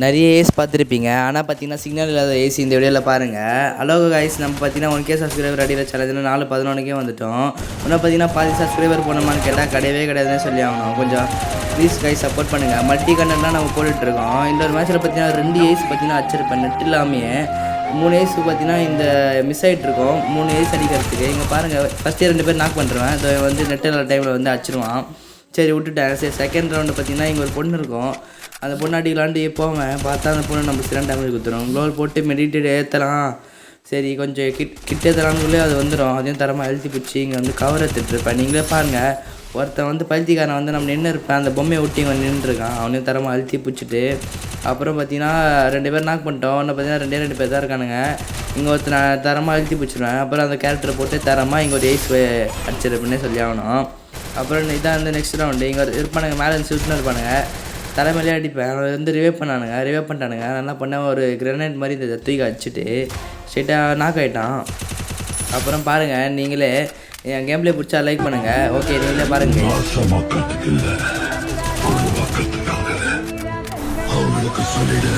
நிறைய ஏஸ் பார்த்துருப்பீங்க. ஆனால் பார்த்தீங்கன்னா சிக்னல் இல்லாத ஏசி இந்த வீடியோவில் பாருங்கள். ஹலோ கைஸ், நம்ம பார்த்தீங்கன்னா 1K சப்ஸ்கிரைபர் அடியில் சேலஞ்சில் 4/11க்கே வந்துட்டோம். இன்னும் பார்த்தீங்கன்னா பாதி சப்ஸ்கிரைபர் போனோமான்னு கேட்டால் கிடையாதுன்னு சொல்லி ஆகணும். கொஞ்சம் ப்ளீஸ் கைஸ் சப்போர்ட் பண்ணுங்கள். மல்டி கண்டென்ட்லாம் நம்ம போட்டுட்ருக்கோம். இந்த ஒரு மேட்ச்சில் பார்த்தீங்கன்னா 2 ஏஸ் பார்த்தீங்கன்னா அடிச்சிருப்பேன். நெட் இல்லாமே 3 ஏஸுக்கு பார்த்தீங்கன்னா இந்த மிஸ் ஆகிட்ருக்கோம். 3 ஏஸ் அடிக்கிறதுக்கு. இங்கே பாருங்கள், ஃபஸ்ட்டே 2 பேர் நாக் பண்ணுறேன். அதை வந்து நெட் இல்லாத டைமில் வந்து அடிச்சிருவான். சரி விட்டுட்டேன். சரி செகண்ட் ரவுண்டு பார்த்தீங்கன்னா இங்கே ஒரு பொண்ணு இருக்கும். அந்த பொண்ணு அடிக்கலான்ட்டு போவேன். பார்த்தா அந்த பொண்ணு நம்ம சில டேமேஜ் கொடுத்துரும். க்ளோவல் போட்டு மெடிடேட் ஏற்றலாம். சரி கொஞ்சம் கிட்டே தரானுக்குள்ளே அது வந்துடும். அதையும் தரமாக அழுத்தி பிடிச்சி இங்கே வந்து கவர் எடுத்துகிட்ருப்பேன். நீங்களே பாருங்கள், ஒருத்தன் வந்து பழுத்திக்காரன் வந்து நம்ம நின்று இருப்பேன். அந்த பொம்மையை ஒட்டி இவன் நின்றுருக்கான். அவனையும் தரமாக அழுத்தி பிடிச்சிட்டு அப்புறம் பார்த்தீங்கன்னா 2 பேர் நாக் பண்ணிட்டோம். இன்னும் பார்த்தீங்கன்னா 2 பேர் தான் இருக்கானுங்க. இங்கே ஒருத்தனை தரமாக அழுத்தி பிடிச்சிடுவேன். அப்புறம் அந்த கேரக்டரை போட்டு தரமாக இங்கே ஒரு ஏஸ் அடிச்சிருப்பேன்னே சொல்லி ஆகணும். அப்புறம் இதான் வந்து நெக்ஸ்ட் ரவுண்டு. இங்கே இருப்பானுங்க, மேலே இருந்து சுட்டுன்னு இருப்பானுங்க. தலைமையிலே அடிப்பேன். அவன் வந்து ரிவைவ் பண்ணிட்டானுங்க. நல்லா பண்ண ஒரு கிரனேட் மாதிரி இந்த தூக்கி அடிச்சுட்டு ஸ்ட்ரெயிட்டாக நாக் ஆகிட்டான். அப்புறம் பாருங்கள், நீங்களே என் கேம்லேயே பிடிச்சா லைக் பண்ணுங்கள். ஓகே, நீங்களே பாருங்கள். சொல்லிடு